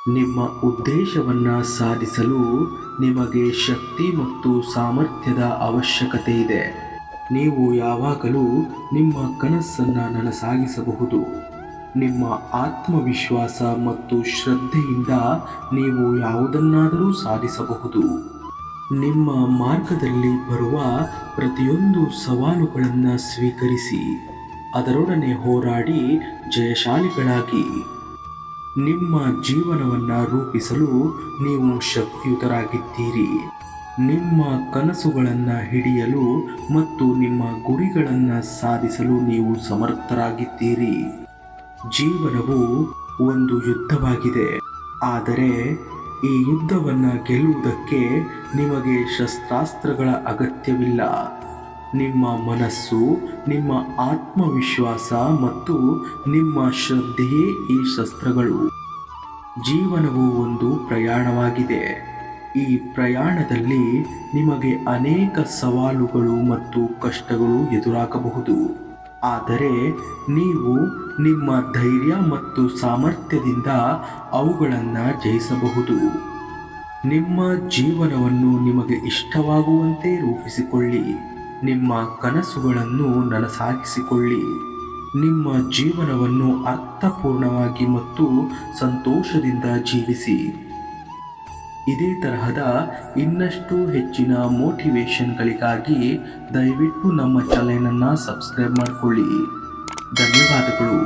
ನಿಮ್ಮ ಉದ್ದೇಶವನ್ನು ಸಾಧಿಸಲು ನಿಮಗೆ ಶಕ್ತಿ ಮತ್ತು ಸಾಮರ್ಥ್ಯದ ಅವಶ್ಯಕತೆ ಇದೆ. ನೀವು ಯಾವಾಗಲೂ ನಿಮ್ಮ ಕನಸನ್ನು ನನಸಾಗಿಸಬಹುದು. ನಿಮ್ಮ ಆತ್ಮವಿಶ್ವಾಸ ಮತ್ತು ಶ್ರದ್ಧೆಯಿಂದ ನೀವು ಯಾವುದನ್ನಾದರೂ ಸಾಧಿಸಬಹುದು. ನಿಮ್ಮ ಮಾರ್ಗದಲ್ಲಿ ಬರುವ ಪ್ರತಿಯೊಂದು ಸವಾಲುಗಳನ್ನು ಸ್ವೀಕರಿಸಿ, ಅದರೊಡನೆ ಹೋರಾಡಿ ಜಯಶಾಲಿಗಳಾಗಿ. ನಿಮ್ಮ ಜೀವನವನ್ನು ರೂಪಿಸಲು ನೀವು ಶಕ್ತಿಯುತರಾಗಿದ್ದೀರಿ. ನಿಮ್ಮ ಕನಸುಗಳನ್ನು ಹಿಡಿಯಲು ಮತ್ತು ನಿಮ್ಮ ಗುರಿಗಳನ್ನು ಸಾಧಿಸಲು ನೀವು ಸಮರ್ಥರಾಗಿದ್ದೀರಿ. ಜೀವನವು ಒಂದು ಯುದ್ಧವಾಗಿದೆ, ಆದರೆ ಈ ಯುದ್ಧವನ್ನು ಗೆಲ್ಲುವುದಕ್ಕೆ ನಿಮಗೆ ಶಸ್ತ್ರಾಸ್ತ್ರಗಳ ಅಗತ್ಯವಿಲ್ಲ. ನಿಮ್ಮ ಮನಸ್ಸು, ನಿಮ್ಮ ಆತ್ಮವಿಶ್ವಾಸ ಮತ್ತು ನಿಮ್ಮ ಶ್ರದ್ಧೆಯೇ ಈ ಶಸ್ತ್ರಗಳು. ಜೀವನವು ಒಂದು ಪ್ರಯಾಣವಾಗಿದೆ. ಈ ಪ್ರಯಾಣದಲ್ಲಿ ನಿಮಗೆ ಅನೇಕ ಸವಾಲುಗಳು ಮತ್ತು ಕಷ್ಟಗಳು ಎದುರಾಗಬಹುದು, ಆದರೆ ನೀವು ನಿಮ್ಮ ಧೈರ್ಯ ಮತ್ತು ಸಾಮರ್ಥ್ಯದಿಂದ ಅವುಗಳನ್ನು ಜಯಿಸಬಹುದು. ನಿಮ್ಮ ಜೀವನವನ್ನು ನಿಮಗೆ ಇಷ್ಟವಾಗುವಂತೆ ರೂಪಿಸಿಕೊಳ್ಳಿ. ನಿಮ್ಮ ಕನಸುಗಳನ್ನು ನನಸಾಗಿಸಿಕೊಳ್ಳಿ. ನಿಮ್ಮ ಜೀವನವನ್ನು ಅರ್ಥಪೂರ್ಣವಾಗಿ ಮತ್ತು ಸಂತೋಷದಿಂದ ಜೀವಿಸಿ. ಇದೇ ತರಹದ ಇನ್ನಷ್ಟು ಹೆಚ್ಚಿನ ಮೋಟಿವೇಶನ್ಗಳಿಗಾಗಿ ದಯವಿಟ್ಟು ನಮ್ಮ ಚಾನೆಲನ್ನು ಸಬ್ಸ್ಕ್ರೈಬ್ ಮಾಡಿಕೊಳ್ಳಿ. ಧನ್ಯವಾದಗಳು.